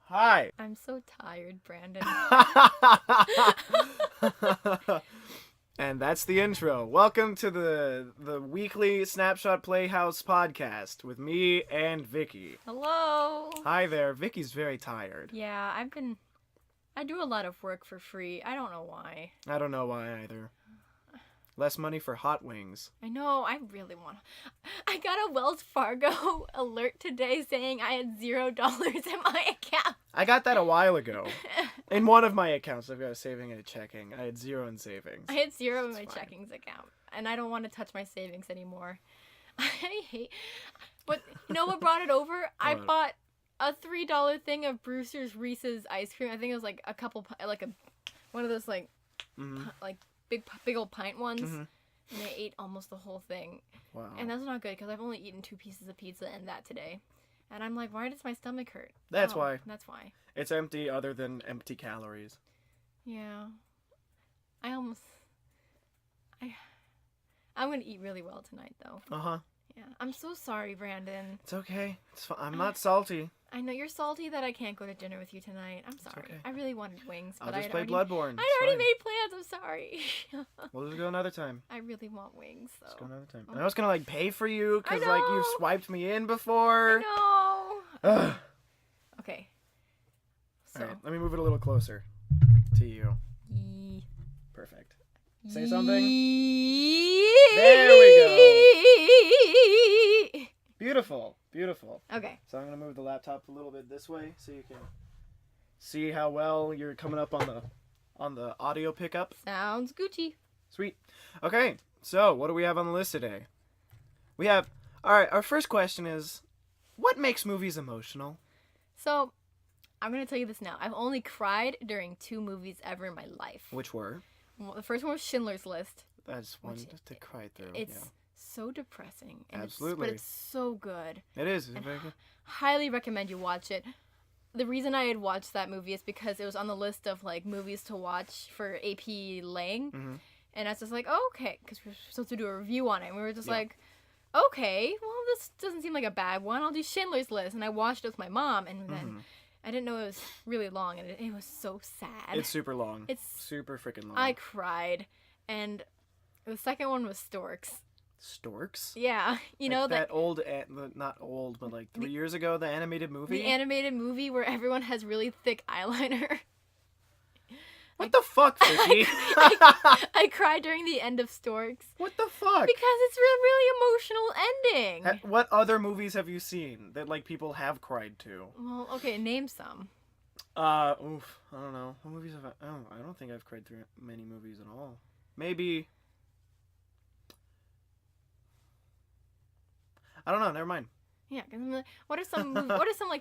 Hi. I'm so tired, Brandon. And that's the intro. Welcome to the weekly Snapshot Playhouse podcast with me and Vicky. Hello. Hi there. Vicky's very tired. Yeah, I do a lot of work for free. I don't know why. I don't know why either. Less money for hot wings. I know, I really want to. I got a Wells Fargo alert today saying I had $0 in my account. I got that a while ago. In one of my accounts, I've got a saving and a checking. I had zero in savings. I had zero in my checkings account, and I don't want to touch my savings anymore. I hate. But you know what brought it over? I bought a $3 thing of Brewster's Reese's ice cream. I think it was like one of those like big old pint ones. Mm-hmm. And I ate almost the whole thing. Wow. And that's not good because I've only eaten 2 pieces of pizza and that today. And I'm like, why does my stomach hurt? That's why. That's why. It's empty other than empty calories. Yeah. I'm going to eat really well tonight, though. Uh-huh. Yeah. I'm so sorry, Brandon. It's okay. It's fine. I'm not salty. I know you're salty that I can't go to dinner with you tonight. I'm sorry. Okay. I really wanted wings, but I'll just play Bloodborne. I'd already made plans. I'm sorry. We'll just go another time. I really want wings, though. Let's go another time. And I was gonna pay for you because you swiped me in before. I know. Okay. So. All right, let me move it a little closer to you. Perfect. Say something. There we go. Beautiful. Beautiful. Okay. So I'm going to move the laptop a little bit this way so you can see how well you're coming up on the audio pickup. Sounds Gucci. Sweet. Okay. So, what do we have on the list today? All right, our first question is, what makes movies emotional? So, I'm going to tell you this now. I've only cried during 2 movies ever in my life. Which were? Well, the first one was Schindler's List. That's one to cry through. It's so depressing. And Absolutely. But it's so good. It is. It's very good. Highly recommend you watch it. The reason I had watched that movie is because it was on the list of movies to watch for AP Lang. Mm-hmm. And I was just like, oh, okay, because we were supposed to do a review on it. And we were just like, okay, well, this doesn't seem like a bad one. I'll do Schindler's List. And I watched it with my mom, and then I didn't know it was really long, and it was so sad. It's super long. It's super freaking long. I cried. And the second one was Storks. Storks? Yeah. You know that old, not old, but 3 years ago, the animated movie? The animated movie where everyone has really thick eyeliner. What the fuck, Vicky? I cried during the end of Storks. What the fuck? Because it's a really emotional ending. What other movies have you seen that people have cried to? Well, okay, name some. I don't know. What movies have I don't think I've cried through many movies at all. Maybe. I don't know. Never mind. Yeah, because what are some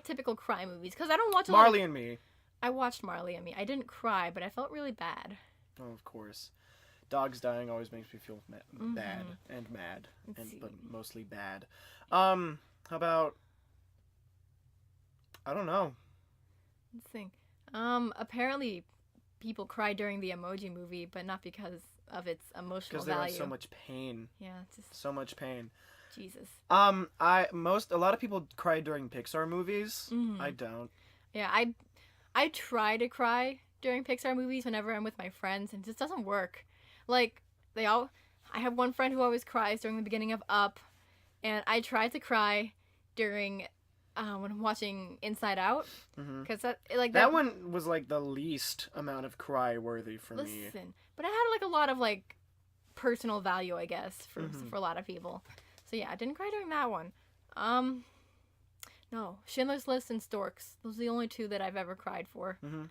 typical cry movies? Because I don't watch Marley and Me. I watched Marley and Me. I didn't cry, but I felt really bad. Oh, of course. Dogs dying always makes me feel bad and mad, but mostly bad. How about? I don't know. Let's think. Apparently, people cry during the Emoji Movie, but not because of its emotional value. Because there was so much pain. Yeah, just so much pain. Jesus. A lot of people cry during Pixar movies. Mm-hmm. I don't. Yeah, I try to cry during Pixar movies whenever I'm with my friends, and it just doesn't work. I have one friend who always cries during the beginning of Up, and I tried to cry during when I'm watching Inside Out, because that one was the least amount of cry worthy for me. Listen, but it had a lot of personal value, I guess, for a lot of people. So yeah, I didn't cry during that one. No, Schindler's List and Storks. Those are the only 2 that I've ever cried for. Mm-hmm.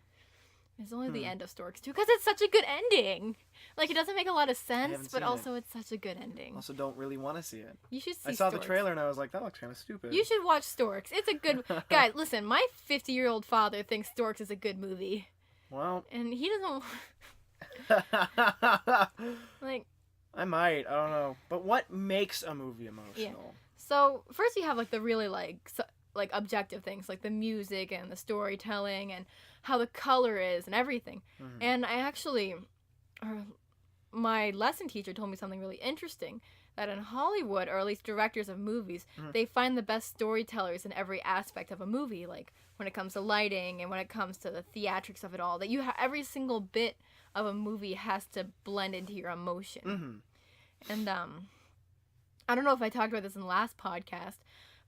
It's only the end of Storks, too, because it's such a good ending. It doesn't make a lot of sense, but also it's such a good ending. Also don't really want to see it. You should see I saw Storks. The trailer and I was like, that looks kind of stupid. You should watch Storks. It's a good... Guys, listen, my 50-year-old father thinks Storks is a good movie. Well... And he doesn't... I might. I don't know. But what makes a movie emotional? Yeah. So, first you have, the really, objective things, the music and the storytelling and how the color is and everything. Mm-hmm. And I actually... my lesson teacher told me something really interesting, that in Hollywood, or at least directors of movies, they find the best storytellers in every aspect of a movie, like when it comes to lighting and when it comes to the theatrics of it all, that every single bit of a movie has to blend into your emotion. And I don't know if I talked about this in the last podcast,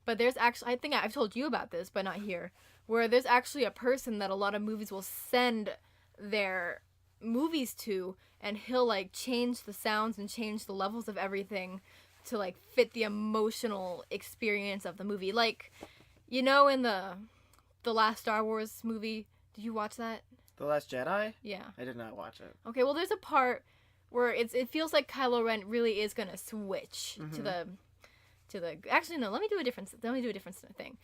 but there's actually, I think I've told you about this, but not here, where there's actually a person that a lot of movies will send their movies to, and he'll like change the sounds and change the levels of everything to like fit the emotional experience of the movie. Like, you know, in the last Star Wars movie, did you watch that? The Last Jedi? Yeah. I did not watch it. Okay, well there's a part where it feels like Kylo Ren really is gonna switch to the actually no, let me do a different thing.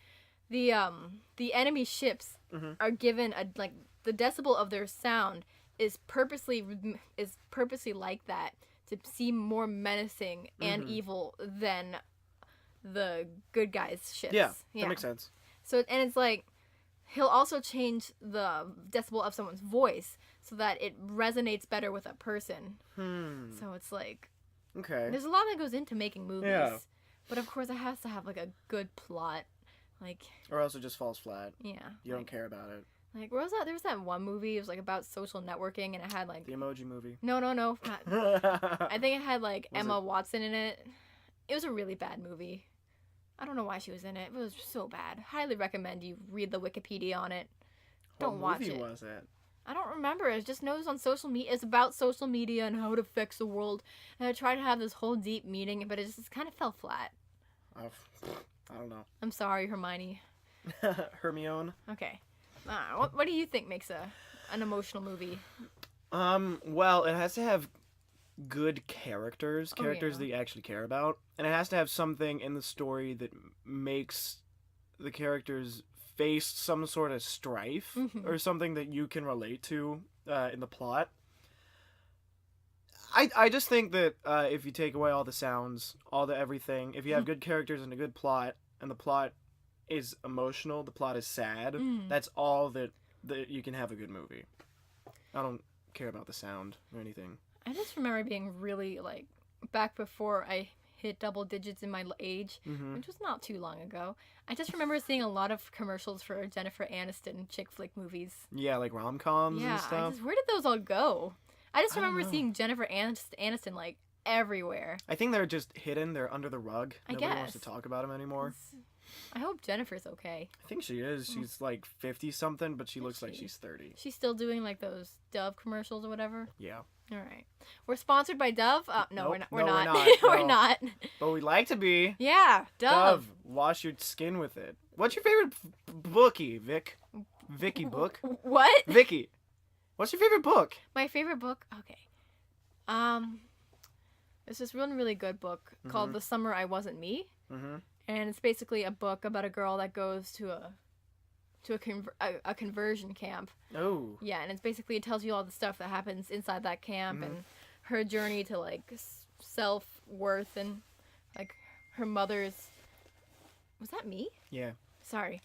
The enemy ships are given like the decibel of their sound is purposely like that to seem more menacing and evil than the good guys' ships. Yeah, that makes sense. So, and it's like he'll also change the decibel of someone's voice so that it resonates better with a person. So it's like, okay, there's a lot that goes into making movies. Yeah. But of course it has to have like a good plot. Like, or else it just falls flat. Yeah. You don't care about it. Like, where was that? There was that one movie. It was like about social networking, and it had like the Emoji Movie. No, not. I think it had like Emma Watson in it. It was a really bad movie. I don't know why she was in it. It was so bad. Highly recommend you read the Wikipedia on it. Don't watch it. What movie was it? I don't remember. It just knows on social media. It's about social media and how it affects the world. And I tried to have this whole deep meaning, but it just kind of fell flat. I don't know. I'm sorry, Hermione. Hermione. Okay. What do you think makes an emotional movie? Well, it has to have good characters that you actually care about, and it has to have something in the story that makes the characters face some sort of strife or something that you can relate to in the plot. I just think that if you take away all the sounds, all the everything, if you have good characters and a good plot, and the plot is emotional, the plot is sad, that's all that you can have a good movie. I don't care about the sound or anything. I just remember being really, like, back before I hit double digits in my age, which was not too long ago. I just remember seeing a lot of commercials for Jennifer Aniston chick flick movies. Yeah, like rom-coms and stuff. Where did those all go? I just remember seeing Jennifer Aniston, like, everywhere. I think they're just hidden. They're under the rug. Nobody wants to talk about them anymore. I hope Jennifer's okay. I think she is. She's like 50-something, but she looks like she's 30. She's still doing like those Dove commercials or whatever? Yeah. All right. We're sponsored by Dove? No, nope. we're not. No. We're not. But we'd like to be. Yeah, Dove. Wash your skin with it. What's your favorite bookie, Vic? Vicky book? What? Vicky. What's your favorite book? My favorite book? Okay. There's this really good book called The Summer I Wasn't Me. And it's basically a book about a girl that goes to a conversion camp. Oh. Yeah, and it's basically, it tells you all the stuff that happens inside that camp and her journey to like self-worth and like her mother's. Was that me? Yeah. Sorry.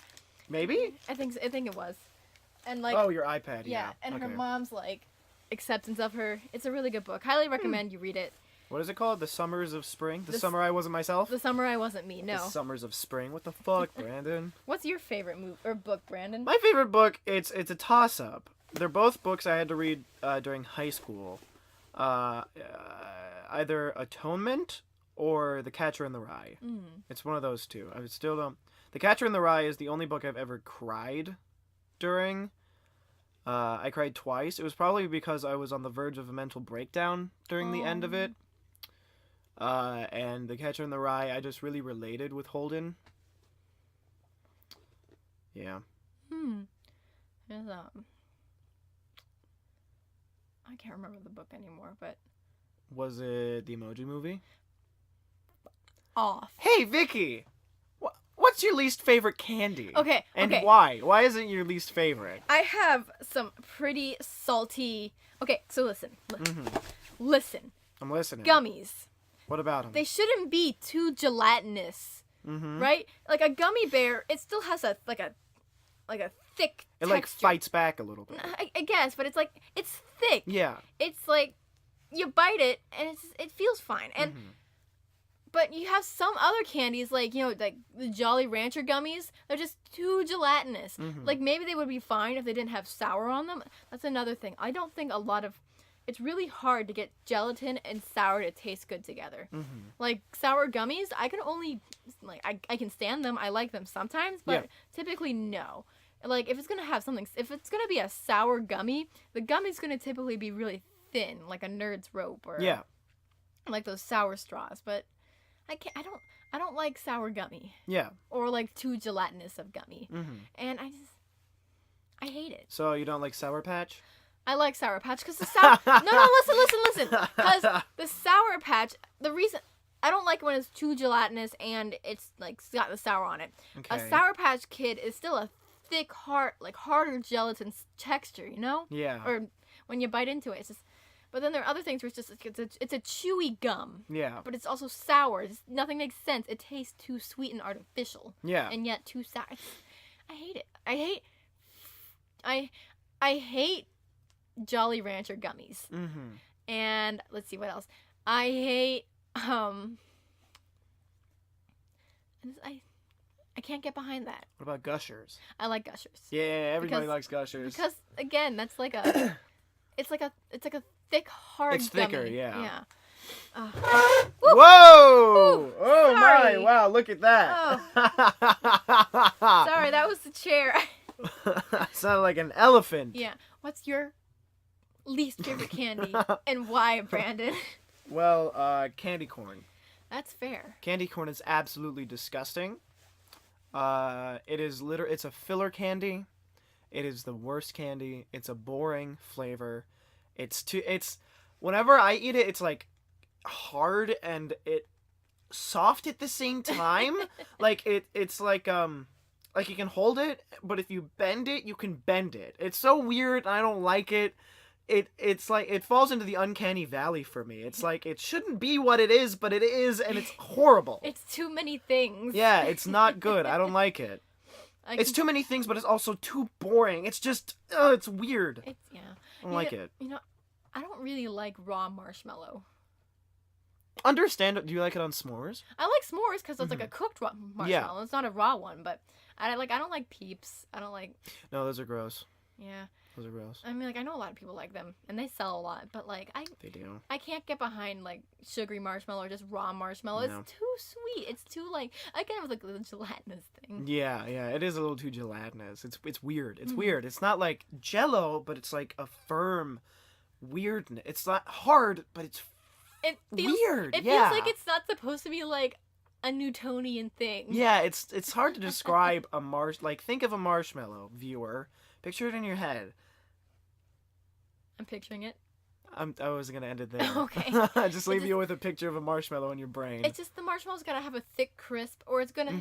Maybe? I think it was. And like. Oh, your iPad. Yeah. And her mom's like acceptance of her. It's a really good book. Highly recommend you read it. What is it called? The Summers of Spring? The Summer I Wasn't Myself? The Summer I Wasn't Me, no. The Summers of Spring. What the fuck, Brandon? What's your favorite book, Brandon? My favorite book, it's a toss-up. They're both books I had to read during high school. Either Atonement or The Catcher in the Rye. It's one of those two. I still don't... The Catcher in the Rye is the only book I've ever cried during. I cried twice. It was probably because I was on the verge of a mental breakdown during the end of it. And The Catcher in the Rye, I just really related with Holden. Yeah. There's, I can't remember the book anymore, but... Was it the Emoji Movie? Off. Hey, Vicky! What's your least favorite candy? Okay, And why? Why is it your least favorite? I have some pretty salty... Okay, so listen. Listen. I'm listening. Gummies. What about them? They shouldn't be too gelatinous, right? Like a gummy bear, it still has a thick texture. It like fights back a little bit. I guess, but it's thick. Yeah. It's like you bite it and it feels fine. And But you have some other candies, like, you know, like the Jolly Rancher gummies. They're just too gelatinous. Mm-hmm. Like, maybe they would be fine if they didn't have sour on them. That's another thing. I don't think it's really hard to get gelatin and sour to taste good together. Mm-hmm. Like, sour gummies, I can only, like, I can stand them. I like them sometimes, but typically no. Like, if it's going to be a sour gummy, the gummy's going to typically be really thin, like a Nerd's Rope or like those sour straws, but I don't like sour gummy. Yeah. Or like too gelatinous of gummy. Mm-hmm. And I hate it. So you don't like Sour Patch? I like Sour Patch because the sour... No, listen. Because the Sour Patch, the reason... I don't like it when it's too gelatinous and it's like got the sour on it. Okay. A Sour Patch Kid is still a thick, harder gelatin texture, you know? Yeah. Or when you bite into it, it's just... But then there are other things where it's just it's a chewy gum. Yeah. But it's also sour. Nothing makes sense. It tastes too sweet and artificial. Yeah. And yet too sour. I hate it. I hate Jolly Rancher gummies. Mm-hmm. And let's see what else. I hate I can't get behind that. What about Gushers? I like Gushers. Yeah, everybody likes Gushers. Because again, that's like a it's like a thick, hard It's gummy. thicker, yeah. Whoa! Ooh, oh sorry. My! Wow, look at that. Oh. Sorry, that was the chair. Sounded like an elephant. Yeah. What's your least favorite candy and why, Brandon? Well, candy corn. That's fair. Candy corn is absolutely disgusting. It's a filler candy. It is the worst candy. It's a boring flavor. Whenever I eat it, it's like hard and soft at the same time. Like it's like you can hold it, but if you bend it, you can bend it. It's so weird. I don't like it. It's like it falls into the uncanny valley for me. It's like it shouldn't be what it is, but it is, and it's horrible. It's too many things. Yeah, it's not good. I don't like it. It's too many things, but it's also too boring. It's just, it's weird. I don't like it. You know, I don't really like raw marshmallow. Understand? Do you like it on s'mores? I like s'mores because it's like a cooked marshmallow. Yeah. It's not a raw one, but I don't like Peeps. I don't like. No, those are gross. Yeah. Those are gross. I mean, like, I know a lot of people like them, and they sell a lot, but, like, They do. I can't get behind, like, sugary marshmallow or just raw marshmallow. No. It's too sweet. It's too, like, again, with, like, the gelatinous thing. Yeah, it is a little too gelatinous. It's weird. It's weird. It's not, like, Jell-O, but it's, like, a firm weirdness. It's not hard, but it's weird. It feels like it's not supposed to be, like, a Newtonian thing. Yeah, it's hard to describe think of a marshmallow, viewer. Picture it in your head. I'm picturing it. I was gonna end it there. Okay. Just leave you with a picture of a marshmallow in your brain. It's just the marshmallow's gotta have a thick crisp, or it's gonna,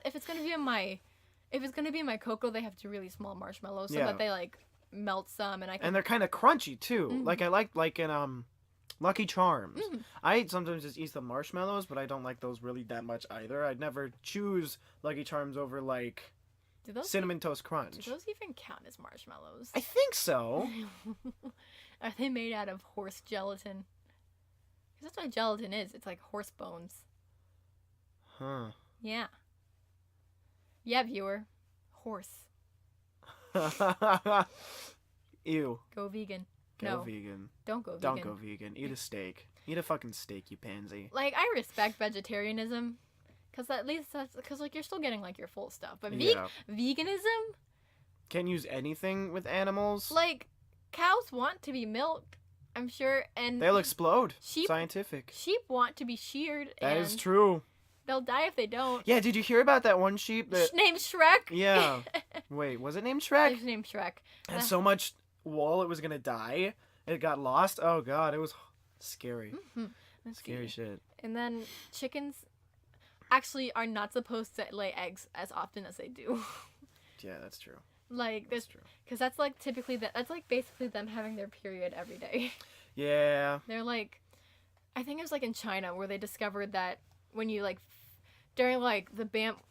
if it's gonna be in my cocoa, they have to really small marshmallows so that they like melt some, and they're kind of crunchy too. Mm-hmm. Like I like in Lucky Charms. Mm-hmm. I sometimes just eat the marshmallows, but I don't like those really that much either. I'd never choose Lucky Charms over like. Cinnamon Toast Crunch. Do those even count as marshmallows? I think so. Are they made out of horse gelatin? Because that's what gelatin is. It's like horse bones. Huh. Yeah. Yeah, viewer. Horse. Ew. Go vegan. Go vegan. Don't go vegan. Don't go vegan. Eat a steak. Eat a fucking steak, you pansy. Like, I respect vegetarianism. Because at least like, you're still getting, like, your full stuff. But veganism? Can't use anything with animals? Like, cows want to be milked, I'm sure, and... They'll explode. Scientific. Sheep want to be sheared, That is true. They'll die if they don't. Yeah, did you hear about that one sheep that... Named Shrek? Yeah. Wait, was it named Shrek? It was named Shrek. And so much wool it was gonna die. It got lost. Oh, God, it was scary. Mm-hmm. Scary shit. And then chickens... actually are not supposed to lay eggs as often as they do. Yeah, that's true. Like, that's true. Because that's, like, that's, like, basically them having their period every day. Yeah. They're, like, I think it was, like, in China where they discovered that when you, like, during, like,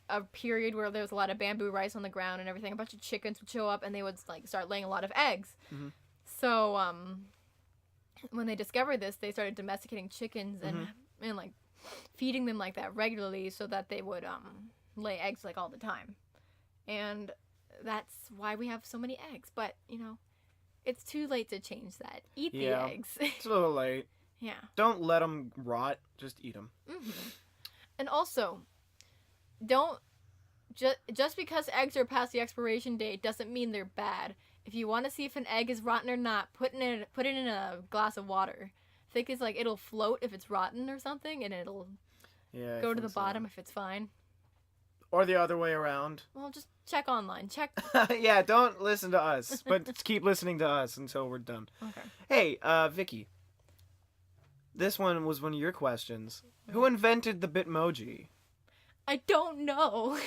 a period where there was a lot of bamboo rice on the ground and everything, a bunch of chickens would show up and they would, like, start laying a lot of eggs. Mm-hmm. So, when they discovered this, they started domesticating chickens and like, feeding them like that regularly so that they would lay eggs like all the time. And that's why we have so many eggs. But, it's too late to change that. Eat the eggs. It's a little late. Yeah. Don't let them rot. Just eat them. Mm-hmm. And also, don't... Just because eggs are past the expiration date doesn't mean they're bad. If you want to see if an egg is rotten or not, put it in a glass of water. I think it's like it'll float if it's rotten or something, and it'll go to the bottom if it's fine. Or the other way around. Well, just check online. Check. Yeah, don't listen to us, but keep listening to us until we're done. Okay. Hey, Vicky. This one was one of your questions. Who invented the Bitmoji? I don't know.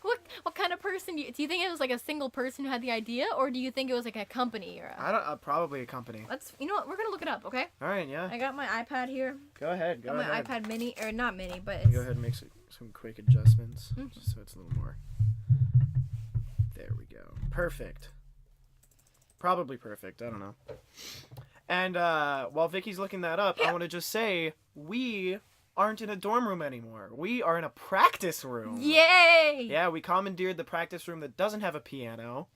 What kind of person do you think it was like a single person who had the idea, or do you think it was like a company or I don't probably a company. You know what, we're gonna look it up, okay? All right, yeah. I got my iPad here. Go ahead. My iPad mini, or not mini, but go ahead and make some quick adjustments, just so it's a little more. There we go. Perfect. Probably perfect. I don't know. And while Vicky's looking that up, I want to just say we aren't in a dorm room anymore. We are in a practice room. Yay! Yeah, we commandeered the practice room that doesn't have a piano.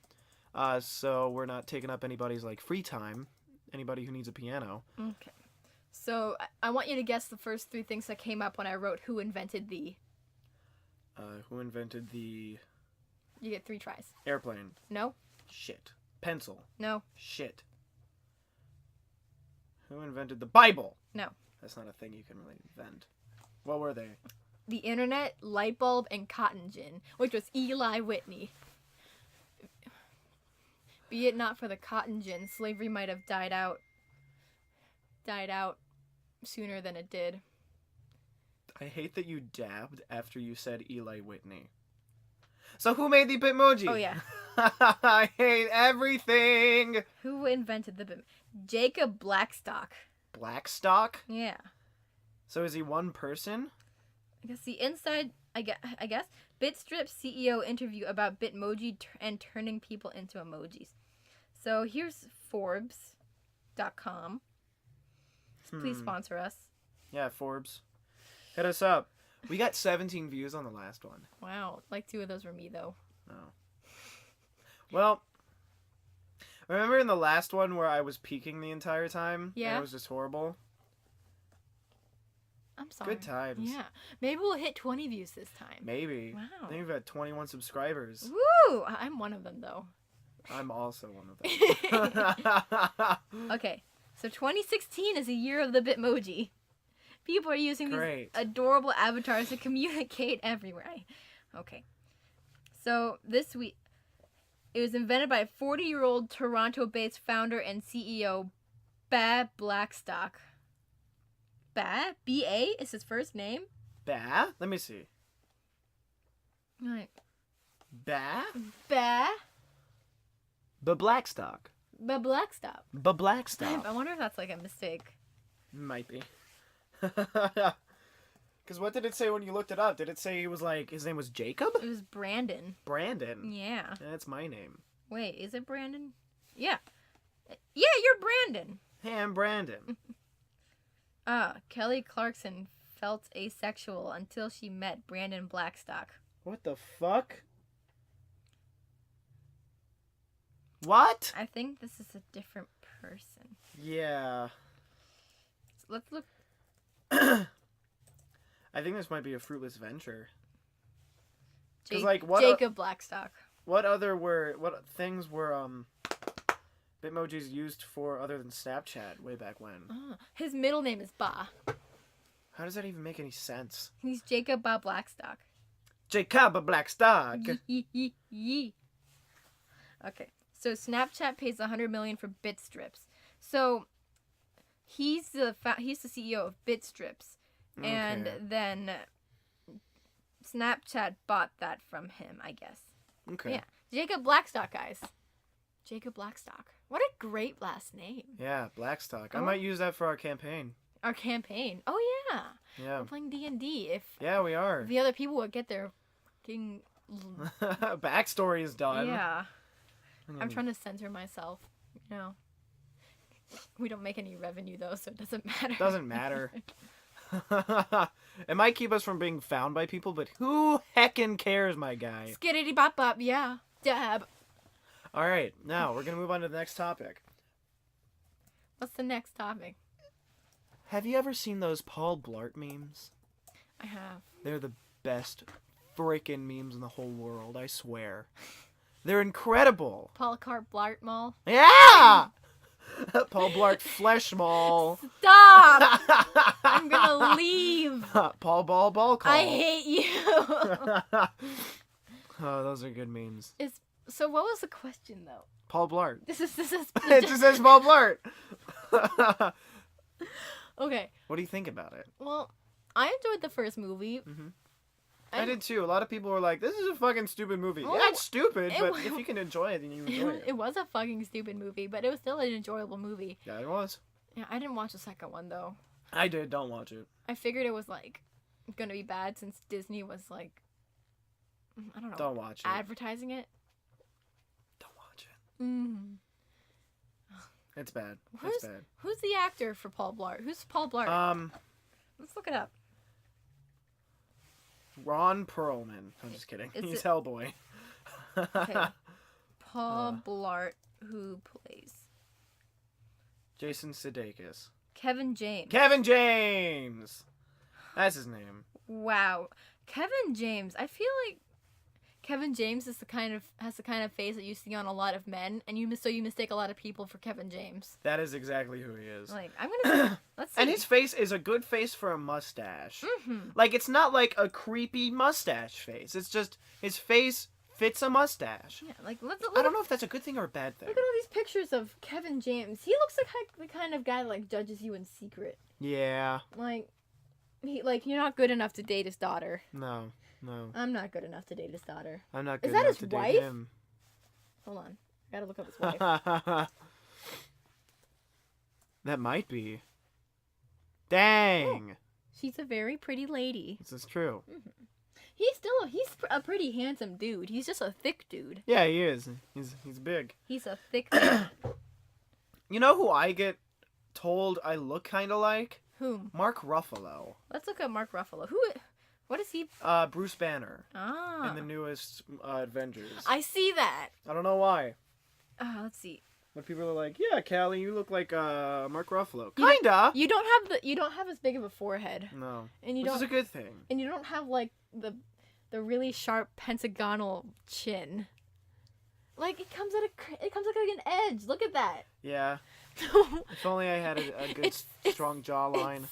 So we're not taking up anybody's free time. Anybody who needs a piano. Okay. So I want you to guess the first 3 things that came up when I wrote who invented the... Who invented the... You get 3 tries. Airplane. No. Shit. Pencil. No. Shit. Who invented the Bible? No. That's not a thing you can really invent. What were they? The internet, light bulb, and cotton gin, which was Eli Whitney. Be it not for the cotton gin, slavery might have died out sooner than it did. I hate that you dabbed after you said Eli Whitney. So who made the Bitmoji? Oh, yeah. I hate everything. Who invented the Bitmoji? Jacob Blackstock. Blackstock? Yeah. So is he one person? I guess the inside, I guess. Bitstrip CEO interview about Bitmoji and turning people into emojis. So here's Forbes.com. Please sponsor us. Yeah, Forbes. Hit us up. We got 17 views on the last one. Wow. 2 of those were me, though. Oh. Well, remember in the last one where I was peeking the entire time? Yeah. And it was just horrible? I'm sorry. Good times. Yeah. Maybe we'll hit 20 views this time. Maybe. Wow. I think we've got 21 subscribers. Woo! I'm one of them, though. I'm also one of them. Okay. So 2016 is the year of the Bitmoji. People are using these adorable avatars to communicate everywhere. Okay. So this week, it was invented by a 40-year-old Toronto-based founder and CEO, Ba Blackstock. Ba? B-A is his first name? Ba? Let me see. All right. Ba? Ba? Blackstock. Ba Blackstock. Blackstock. I wonder if that's a mistake. Might be. Because what did it say when you looked it up? Did it say he was his name was Jacob? It was Brandon. Brandon? Yeah. That's my name. Wait, is it Brandon? Yeah. Yeah, you're Brandon. Hey, I'm Brandon. Kelly Clarkson felt asexual until she met Brandon Blackstock. What the fuck? What? I think this is a different person. Yeah. Let's look. I think this might be a fruitless venture. Jacob Blackstock. What things were Bitmojis used for other than Snapchat way back when? His middle name is Ba. How does that even make any sense? He's Jacob Ba Blackstock. Jacob Blackstock. Yee. Okay, so Snapchat pays $100 million for Bitstrips. So he's the CEO of Bitstrips, and then Snapchat bought that from him, I guess. Okay. Yeah, Jacob Blackstock, guys. Jacob Blackstock. What a great last name. Yeah, Blackstock. I might use that for our campaign. Our campaign. Oh yeah. Yeah. We're playing D&D. Yeah, we are. The other people would get their fucking backstory is done. Yeah. I'm trying to censor myself. We don't make any revenue though, so it doesn't matter. Doesn't matter. It might keep us from being found by people, but who heckin' cares, my guy? Skiddity bop bop, yeah. Dab. All right, now we're gonna move on to the next topic. What's the next topic? Have you ever seen those Paul Blart memes? I have. They're the best freaking memes in the whole world, I swear. They're incredible. Paul Cart Blart Mall. Yeah! Paul Blart Flesh Mall. Stop! I'm gonna leave. Paul Ball Ball Call. I hate you. Oh, those are good memes. So what was the question though? Paul Blart. This is It just says Paul Blart. Okay. What do you think about it? Well, I enjoyed the first movie. Mm-hmm. I did too. A lot of people were like, "This is a fucking stupid movie." Well, yeah, it's stupid, but if you can enjoy it, then you enjoy it. It was a fucking stupid movie, but it was still an enjoyable movie. Yeah, it was. Yeah, I didn't watch the second one though. I did. Don't watch it. I figured it was like gonna be bad since Disney was like, I don't know. Don't watch it. Advertising it. Don't watch it. Mm. It's bad. It's bad. Who's the actor for Paul Blart? Who's Paul Blart? Let's look it up. Ron Perlman. I'm just kidding. He's Hellboy. Okay. Paul Blart, who plays Jason Sudeikis. Kevin James. Kevin James. That's his name. Wow, Kevin James. I feel like Kevin James is has the kind of face that you see on a lot of men, and you mistake a lot of people for Kevin James. That is exactly who he is. Like, I'm gonna say, let's see. And his face is a good face for a mustache. Mm-hmm. Like, it's not like a creepy mustache face. It's just his face fits a mustache. Yeah, like I don't know if that's a good thing or a bad thing. Look at all these pictures of Kevin James. He looks like the kind of guy that like judges you in secret. Yeah. Like, you're not good enough to date his daughter. No. I'm not good enough to date his daughter. I'm not good Is that enough his to date wife? him. Hold on. I gotta look up his wife. That might be. Dang. Oh, she's a very pretty lady. This is true. Mm-hmm. He's a pretty handsome dude. He's just a thick dude. Yeah, he is. He's big. He's a thick dude. You know who I get told I look kind of like? Whom? Mark Ruffalo. Let's look at Mark Ruffalo. What is he? Bruce Banner. Ah. In the newest Avengers. I see that. I don't know why. Let's see. But people are like, "Yeah, Callie, you look like Mark Ruffalo." Kinda. You don't have as big of a forehead. No. And Which is a good thing. And you don't have like the really sharp pentagonal chin. Like it comes like an edge. Look at that. Yeah. If only I had a good strong jawline.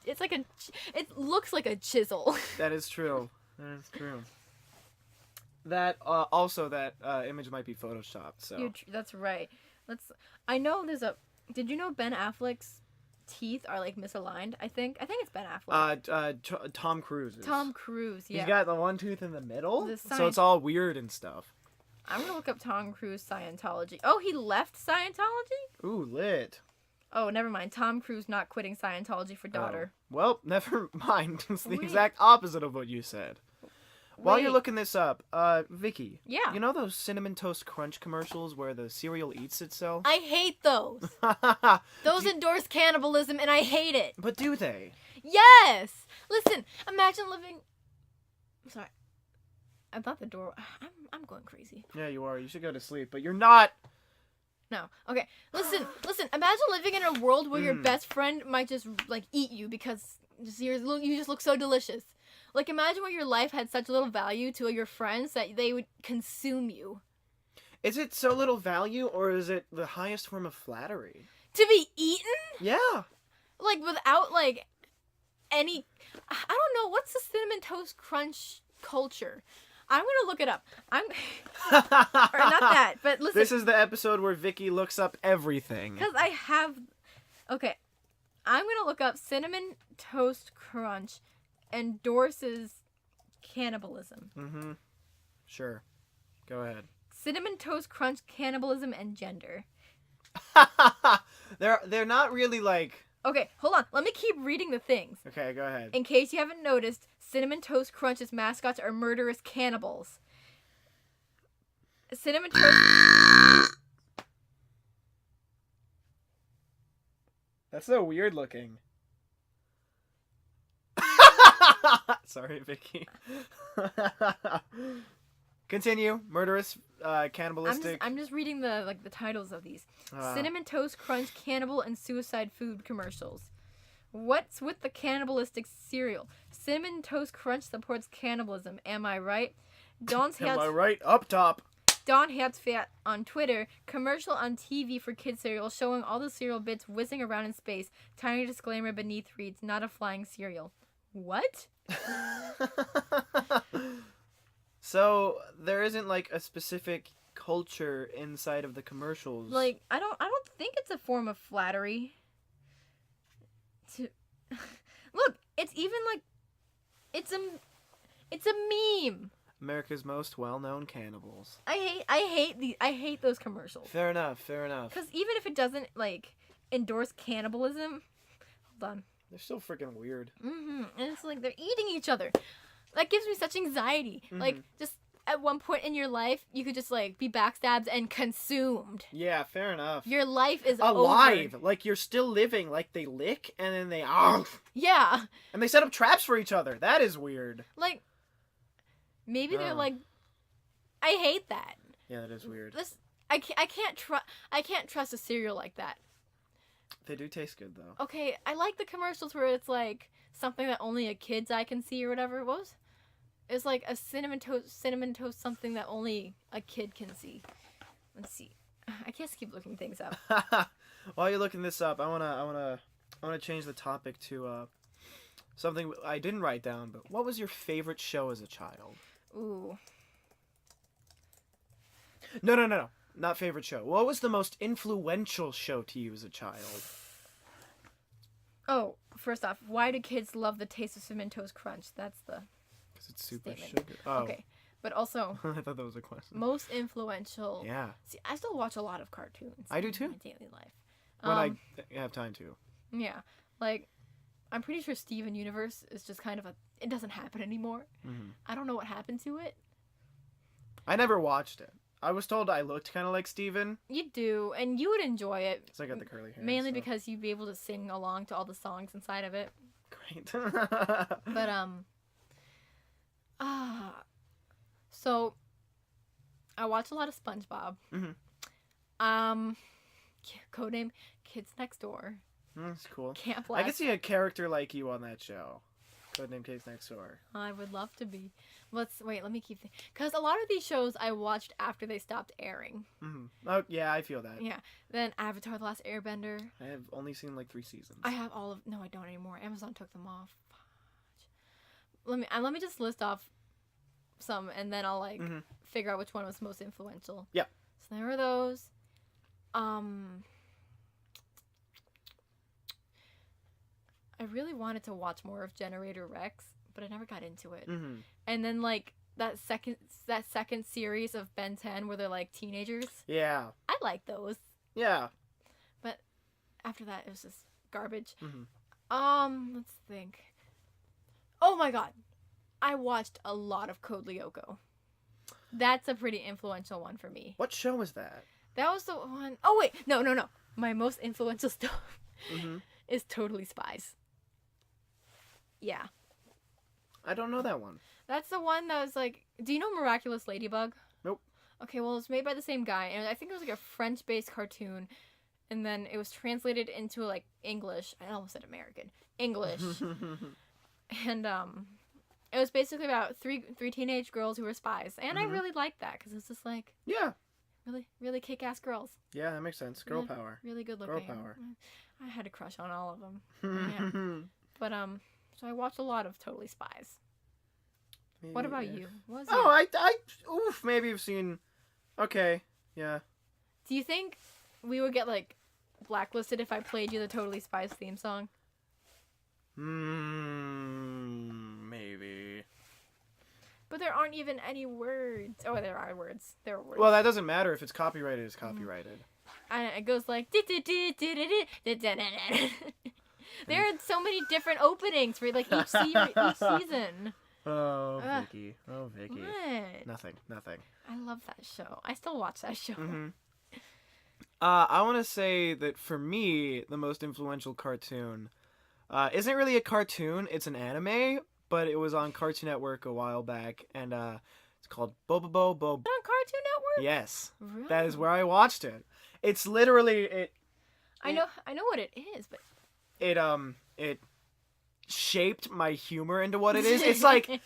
It looks like a chisel. That is true. That is true. That also that image might be photoshopped. So that's right. I know did you know Ben Affleck's teeth are like misaligned? I think it's Ben Affleck. Tom Cruise. Tom Cruise, yeah. He's got the one tooth in the middle, The so it's all weird and stuff. I'm gonna look up Tom Cruise Scientology. Oh, he left Scientology? Ooh, lit. Oh, never mind. Tom Cruise not quitting Scientology for daughter. Oh. Well, never mind. It's the exact opposite of what you said. While you're looking this up, Vicky. Yeah. You know those Cinnamon Toast Crunch commercials where the cereal eats itself? I hate those. Those endorse cannibalism, and I hate it. But do they? Yes. Listen, imagine living. I'm sorry. I thought the door. I'm going crazy. Yeah, you are. You should go to sleep, but you're not. No. Okay. Listen. Imagine living in a world where your best friend might just like eat you because you just look so delicious. Like, imagine where your life had such little value to your friends that they would consume you. Is it so little value, or is it the highest form of flattery? To be eaten? Yeah. Like, without, like, any... I don't know. What's the Cinnamon Toast Crunch culture? I'm gonna look it up. Or not that, but listen. This is the episode where Vicky looks up everything. Because I have... Okay. I'm gonna look up Cinnamon Toast Crunch endorses cannibalism. Mm-hmm. Sure. Go ahead. Cinnamon Toast Crunch, cannibalism, and gender. They're not really like... Okay, hold on. Let me keep reading the things. Okay, go ahead. In case you haven't noticed, Cinnamon Toast Crunch's mascots are murderous cannibals. Cinnamon Toast... That's so weird looking. Sorry, Vicky. Continue. Murderous, cannibalistic. I'm just reading the titles of these. Cinnamon Toast Crunch cannibal and suicide food commercials. What's with the cannibalistic cereal? Cinnamon Toast Crunch supports cannibalism. Am I right? Am I right? Up top. Don Hatzfat on Twitter. Commercial on TV for kids cereal showing all the cereal bits whizzing around in space. Tiny disclaimer beneath reads, not a flying cereal. What? So there isn't like a specific culture inside of the commercials. Like I don't think it's a form of flattery. Look, it's even like it's a meme. America's most well-known cannibals. I hate those commercials. Fair enough. Because even if it doesn't like endorse cannibalism, hold on. They're still freaking weird. And it's like they're eating each other. That gives me such anxiety. Like just at one point in your life, you could just like be backstabbed and consumed. Yeah, fair enough. Your life is alive. Over. Like you're still living. Like they lick and then they Yeah. And they set up traps for each other. That is weird. Like maybe they're like, I hate that. Yeah, that is weird. I can't trust a cereal like that. They do taste good though. Okay, I like the commercials where it's like something that only a kid's eye can see or whatever. What was? It's like a cinnamon toast, something that only a kid can see. Let's see. I can't keep looking things up. While you're looking this up, I wanna change the topic to something I didn't write down. But what was your favorite show as a child? Ooh. No. Not favorite show. What was the most influential show to you as a child? Oh, first off, why do kids love the taste of Cinnamon Toast Crunch? That's the Because it's super statement. sugar. Oh. Okay, but also I thought that was a question. most influential. Yeah. See, I still watch a lot of cartoons. I do too. In my daily life. When I have time to. Yeah, like I'm pretty sure Steven Universe is just kind of it doesn't happen anymore. I don't know what happened to it. I never watched it. I was told I looked kind of like Steven. You do, and you would enjoy it. So I got the curly hair. Mainly because you'd be able to sing along to all the songs inside of it. Great. But so I watch a lot of SpongeBob. Codename Kids Next Door. That's cool. Camp I could see a character like you on that show. Codename Kids Next Door. I would love to be. Let me keep thinking. Because a lot of these shows I watched after they stopped airing. Oh, yeah, I feel that. Yeah. Then Avatar: The Last Airbender. I have only seen like 3 seasons. I have all of... No, I don't anymore. Amazon took them off. Let me just list off some, and then I'll like figure out which one was most influential. Yeah. So there were those. I really wanted to watch more of Generator Rex, but I never got into it. And then like that second series of Ben 10 where they're like teenagers. Yeah. I like those. Yeah. But after that it was just garbage. Let's think. Oh my god. I watched a lot of Code Lyoko. That's a pretty influential one for me. What show was that? That was the one. Oh wait, no. My most influential stuff is Totally Spies. Yeah. I don't know that one. That's the one that was like, do you know Miraculous Ladybug? Nope. Okay, well, it was made by the same guy, and I think it was like a French-based cartoon, and then it was translated into like English. I almost said American. English. And it was basically about three teenage girls who were spies, and I really liked that because it's just like really kick-ass girls. Yeah, that makes sense. Girl power. Really good looking. Girl power. I had a crush on all of them. Yeah. But so I watched a lot of Totally Spies. Maybe, What about you? What was maybe I've seen. Okay, yeah. Do you think we would get like blacklisted if I played you the Totally Spies theme song? Maybe. But there aren't even any words. Oh, there are words. There are words. Well, that doesn't matter. If it's copyrighted, it's copyrighted. And it goes like. There are so many different openings for like each season. Oh, Vicky. Oh, Vicky. What? Nothing. I love that show. I still watch that show. I want to say that for me, the most influential cartoon isn't really a cartoon. It's an anime, but it was on Cartoon Network a while back, and it's called Bobo Bo. On Cartoon Network? Yes, Really? that is where I watched it. It's literally it. I know what it is, but it shaped my humor into what it is. It's like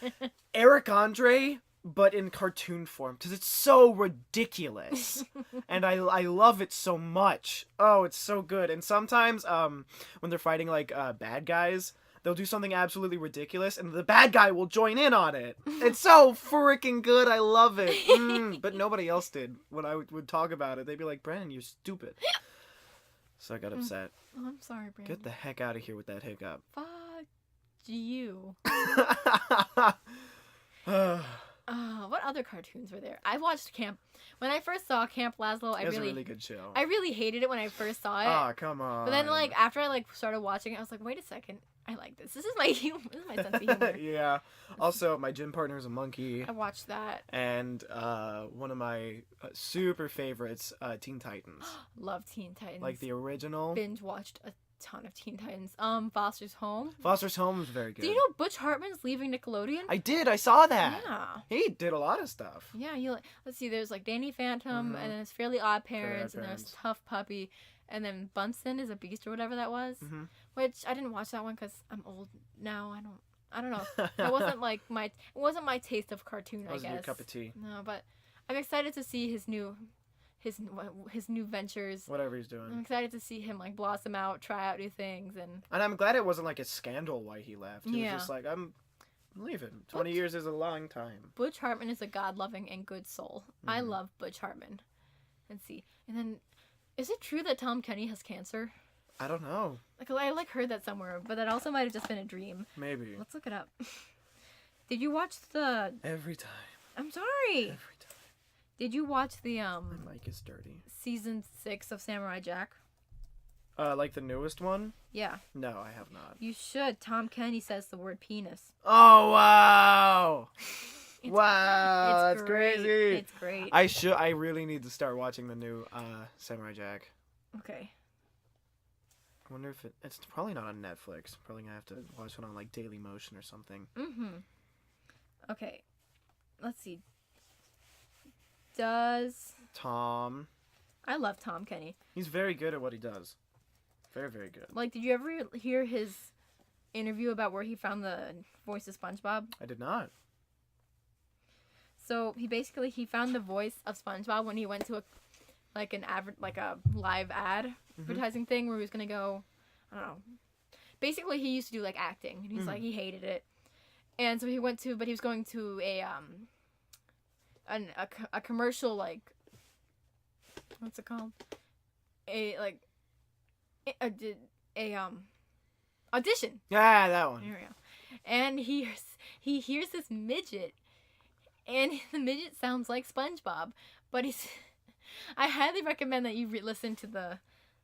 Eric Andre, but in cartoon form, because it's so ridiculous, and I love it so much. Oh, it's so good. And sometimes when they're fighting like bad guys, they'll do something absolutely ridiculous, and the bad guy will join in on it. It's so freaking good. I love it. But nobody else did. When I would talk about it, they'd be like, "Brandon, you're stupid." So I got upset. Oh, I'm sorry, Brandon. Get the heck out of here with that hiccup. Fuck you. What other cartoons were there? I watched Camp. When I first saw Camp Lazlo, It was a really good show. I really hated it when I first saw it. Oh, come on. But then, like, after I started watching it, I was like, wait a second, I like this. This is my humor. This is my sense of humor. Yeah. Also, my gym partner is a monkey. I watched that. And one of my super favorites, Teen Titans. Love Teen Titans. Like the original. Binge watched a ton of Teen Titans. Foster's Home. Foster's Home is very good. Do you know Butch Hartman's leaving Nickelodeon? I did. I saw that. Yeah. He did a lot of stuff. Yeah. Let's see. There's like Danny Phantom, and then there's Fairly Odd Parents, and there's Tough Puppy, and then Bunsen is a Beast or whatever that was. Mm-hmm. Which I didn't watch that one because I'm old now. I don't know. It wasn't like it wasn't my taste of cartoon. I guess. Wasn't your cup of tea. No, but I'm excited to see his new ventures. Whatever he's doing. I'm excited to see him like blossom out, try out new things, and I'm glad it wasn't like a scandal why he left. It Yeah. was just like, I'm leaving. 20 years is a long time. Butch Hartman is a God-loving and good soul. I love Butch Hartman. Let's see. And then, is it true that Tom Kenny has cancer? I don't know. Like I heard that somewhere, but that also might have just been a dream. Maybe. Let's look it up. Did you watch the? Every time. I'm sorry. Every time. Did you watch the My mic is dirty. season 6 of Samurai Jack? Like the newest one? Yeah. No, I have not. You should. Tom Kenny says the word penis. Oh wow! It's, Wow, it's that's great. crazy. It's great. I really need to start watching the new Samurai Jack. Okay. I wonder if it's probably not on Netflix. Probably gonna have to watch it on like Daily Motion or something. Okay. Let's see. Does Tom. I love Tom Kenny. He's very good at what he does. Very, very good. Like, did you ever hear his interview about where he found the voice of SpongeBob? I did not. So he found the voice of SpongeBob when he went to a live ad advertising thing where he was gonna go, I don't know. Basically, he used to do like acting, and he's like he hated it, and so he was going to a commercial, like, what's it called? Audition. Yeah, that one. There we go. And he hears this midget, and the midget sounds like SpongeBob, but I highly recommend that you listen to the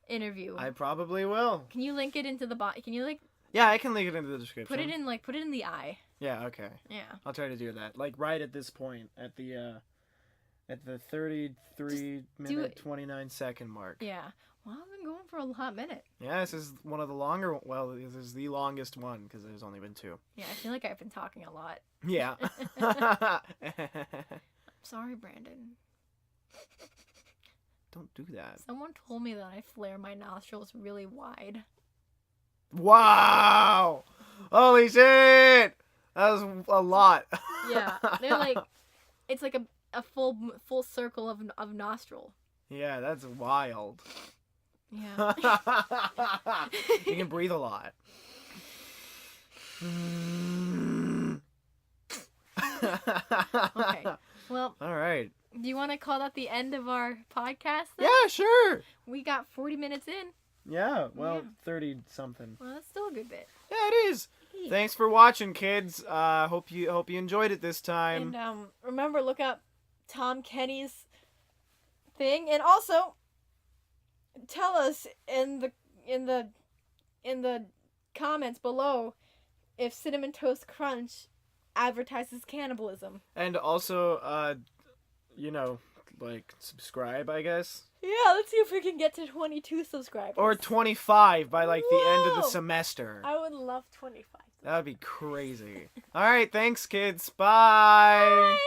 interview. I probably will. Can you link it into the Can you like? Yeah, I can link it into the description. Put it in the eye. Yeah. Okay. Yeah. I'll try to do that. Like right at this point, at the 33-minute 29-second mark. Yeah. Well, I've been going for a hot minute. Yeah, this is one of the longer. Well, this is the longest one because there's only been 2. Yeah, I feel like I've been talking a lot. Yeah. Sorry, Brandon. Don't do that. Someone told me that I flare my nostrils really wide. Wow! Holy shit! That was a lot. Yeah, they're like, it's like a full circle of nostril. Yeah, that's wild. Yeah. You can breathe a lot. Okay. Well. All right. Do you want to call that the end of our podcast then? Yeah, sure. We got 40 minutes in. Yeah, well, 30 something. Well, that's still a good bit. Yeah, it is. Thanks for watching, kids. Hope you enjoyed it this time. And remember, look up Tom Kenny's thing, and also tell us in the comments below if Cinnamon Toast Crunch advertises cannibalism. And also, like subscribe, I guess. Yeah, let's see if we can get to 22 subscribers. Or 25 by like the end of the Whoa! semester. I would love 25. That would be crazy. All right, thanks, kids. Bye. Bye.